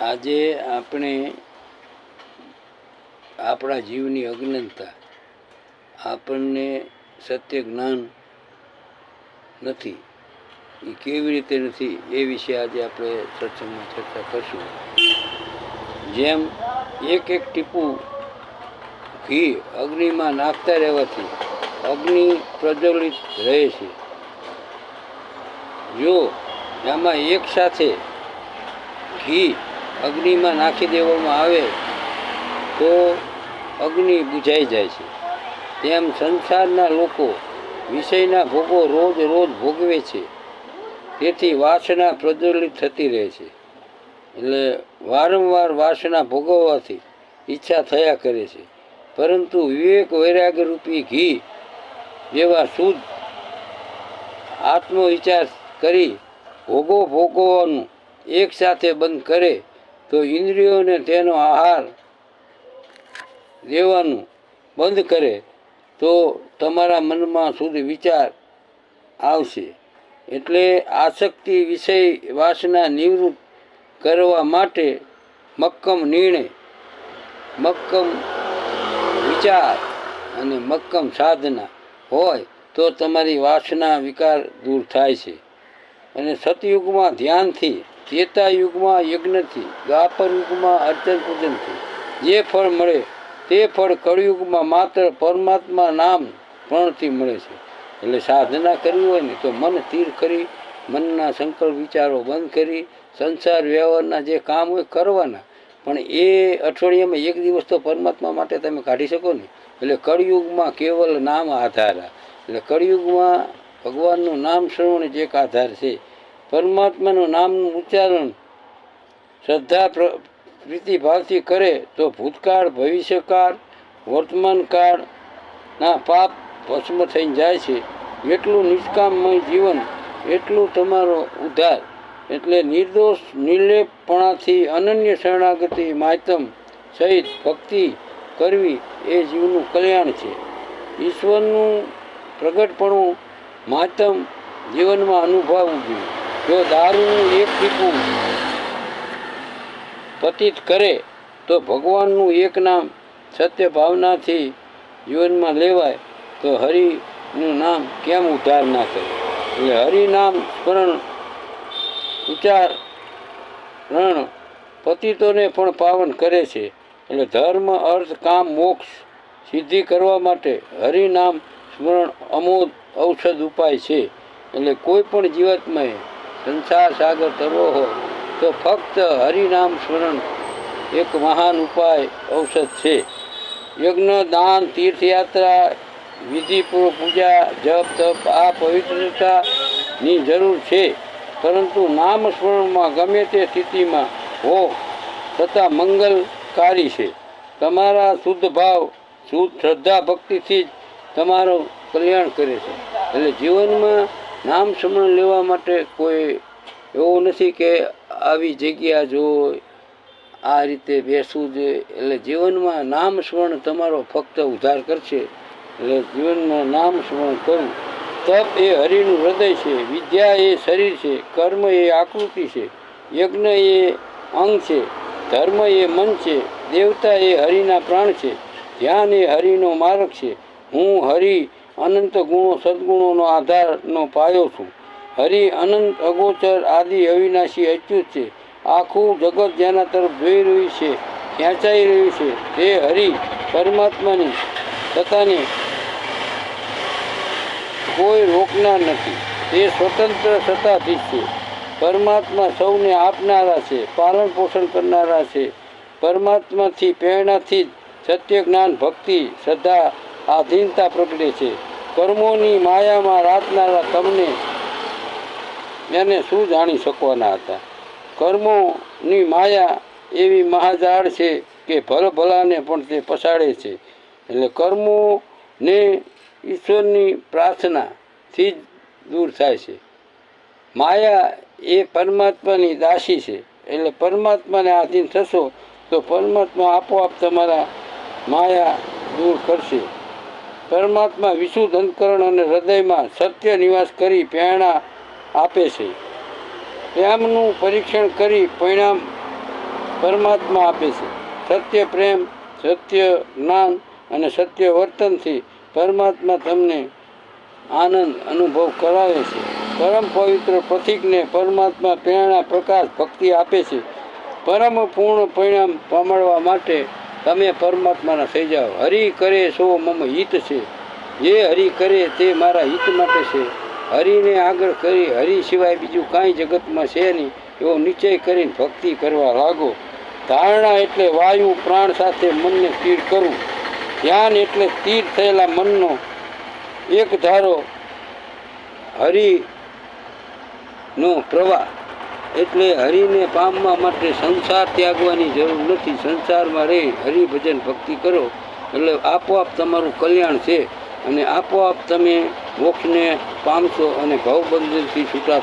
આજે આપણે આપણા જીવની અજ્ઞાનતા, આપણને સત્ય જ્ઞાન નથી, એ કેવી રીતે નથી એ વિશે આજે આપણે સત્સંગમાં ચર્ચા કરશું. જેમ એક એક ટીપું ઘી અગ્નિમાં નાખતા રહેવાથી અગ્નિ પ્રજ્વલિત રહે છે. જો આમાં એક સાથે ઘી અગ્નિમાં નાખી દેવામાં આવે તો અગ્નિ બુઝાઈ જાય છે. તેમ સંસારના લોકો વિષયના ભોગો રોજ રોજ ભોગવે છે, તેથી વાસના પ્રજ્વલિત થતી રહે છે. એટલે વારંવાર વાસના ભોગવવાથી ઈચ્છા થયા કરે છે. પરંતુ વિવેક વૈરાગ્ય રૂપી ઘી જેવા શુદ્ધ આત્મવિચાર કરી ભોગો ભોગવવાનું એક સાથે બંધ કરે તો ઇન્દ્રિયોને તેનો આહાર દેવાનું બંધ કરે તો તમારા મનમાં શુદ્ધ વિચાર આવશે. એટલે આસક્તિ વિષય વાસના નિવૃત્ત કરવા માટે મક્કમ નિર્ણય, મક્કમ વિચાર અને મક્કમ સાધના હોય તો તમારી વાસના વિકાર દૂર થાય છે. અને સતયુગમાં ધ્યાનથી, ત્રેતાયુગમાં યજ્ઞથી, દ્વાપર યુગમાં અર્ચન પૂજનથી જે ફળ મળે તે ફળ કળિયુગમાં માત્ર પરમાત્મા નામ પ્રણથી મળે છે. એટલે સાધના કરવી હોય ને તો મન સ્થિર કરી, મનના સંકલ્પ વિચારો બંધ કરી સંસાર વ્યવહારના જે કામ હોય કરવાના, પણ એ અઠવાડિયામાં એક દિવસ તો પરમાત્મા માટે તમે કાઢી શકો ને. એટલે કળિયુગમાં કેવલ નામ આધાર. એટલે કળિયુગમાં ભગવાનનું નામ શ્રવણ જ એક આધાર છે. પરમાત્માનું નામનું ઉચ્ચારણ શ્રદ્ધા પ્રીતિભાવથી કરે તો ભૂતકાળ, ભવિષ્યકાળ, વર્તમાનકાળના પાપ ભસ્મ થઈને જાય છે. એટલું નિષ્કામમય જીવન એટલું તમારો ઉદ્ધાર. એટલે નિર્દોષ નિર્લેપપણાથી અનન્ય શરણાગતિ માયતમ સહિત ભક્તિ કરવી એ જીવનું કલ્યાણ છે. ઈશ્વરનું પ્રગટપણું માતમ જીવનમાં અનુભવવું જોઈએ. જો દારૂનું એક ટીપું પતિત કરે તો ભગવાનનું એક નામ સત્ય ભાવનાથી જીવનમાં લેવાય તો હરિનું નામ કેમ ઉદ્ધાર ના કરે. એટલે હરિનામ સ્મરણ ઉચ્ચારણ પતિતોને પણ પાવન કરે છે. એટલે ધર્મ, અર્થ, કામ, મોક્ષ સિદ્ધિ કરવા માટે હરિનામ સ્મરણ અમોઘ ઔષધ ઉપાય છે. એટલે કોઈ પણ જીવાત્માએ સંસાર સાગર તરવો હોય તો ફક્ત હરિનામ સ્મરણ એક મહાન ઉપાય ઔષધ છે. યજ્ઞ, દાન, તીર્થયાત્રા, વિધિપૂર્વક પૂજા, જપ, તપ આ પવિત્રતાની જરૂર છે. પરંતુ નામ સ્મરણમાં ગમે તે સ્થિતિમાં હો છતાં મંગલકારી છે. તમારા શુદ્ધ ભાવ, શુદ્ધ શ્રદ્ધા ભક્તિથી જ તમારું કલ્યાણ કરે છે. એટલે જીવનમાં નામ સ્મરણ લેવા માટે કોઈ એવું નથી કે આવી જગ્યા જોઈ આ રીતે બેસવું જોઈએ. એટલે જીવનમાં નામ સ્મરણ તમારો ફક્ત ઉદ્ધાર કરશે. એટલે જીવનમાં નામ સ્મરણ કરવું. તપ એ હરિનું હૃદય છે, વિદ્યા એ શરીર છે, કર્મ એ આકૃતિ છે, યજ્ઞ એ અંગ છે, ધર્મ એ મન છે, દેવતા એ હરિના પ્રાણ છે, ધ્યાન એ હરિનો માર્ગ છે. હું હરિ અનંત ગુણો સદગુણોનો આધારનો પાયો છું. હરિ અનંત અગોચર આદિ અવિનાશી અચ્યુત છે. આખું જગત જેના તરફ જોઈ રહ્યું છે, ખેંચાઈ રહ્યું છે, તે હરિ પરમાત્માની સત્તાને કોઈ રોકનાર નથી. તે સ્વતંત્ર સત્તાધીશ છે. પરમાત્મા સૌને આપનારા છે, પાલન પોષણ કરનારા છે. પરમાત્માથી પ્રેરણાથી જ સત્ય, જ્ઞાન, ભક્તિ, શ્રદ્ધા, આધીનતા પ્રગટે છે. કર્મોની માયામાં રાતનારા તમને એને શું જાણી શકવાના હતા. કર્મોની માયા એવી મહાજાળ છે કે ભલભલાને પણ તે પછાડે છે. એટલે કર્મોને ઈશ્વરની પ્રાર્થનાથી જ દૂર થાય છે. માયા એ પરમાત્માની દાસી છે. એટલે પરમાત્માને આધીન થશો તો પરમાત્મા આપોઆપ તમારા માયા દૂર કરશે. પરમાત્મા વિશુદ્ધ અંતકરણ અને હૃદયમાં સત્ય નિવાસ કરી પ્રેરણા આપે છે. પ્રેમનું પરીક્ષણ કરી પરિણામ પરમાત્મા આપે છે. સત્ય પ્રેમ, સત્ય જ્ઞાન અને સત્ય વર્તનથી પરમાત્મા તમને આનંદ અનુભવ કરાવે છે. પરમ પવિત્ર પ્રતીકને પરમાત્મા પ્રેરણા, પ્રકાશ, ભક્તિ આપે છે. પરમ પૂર્ણ પરિણામ પામવા માટે તમે પરમાત્માના થઈ જાઓ. હરિ કરે સો મમ હિત છે. જે હરિ કરે તે મારા હિત માટે છે. હરિને આગળ કરી હરિ સિવાય બીજું કાંઈ જગતમાં છે નહીં એવો નિશ્ચય કરીને ભક્તિ કરવા લાગો. ધારણા એટલે વાયુ પ્રાણ સાથે મનને સ્થિર કરવું. ધ્યાન એટલે સ્થિર થયેલા મનનો એક ધારો હરિનો પ્રવાહ. એટલે હરિને પામવા માટે સંસાર ત્યાગવાની જરૂર નથી. સંસારમાં રહી હરિભજન ભક્તિ કરો એટલે આપોઆપ તમારું કલ્યાણ છે અને આપોઆપ તમે મોક્ષને પામશો અને ભવબંધનથી છૂટા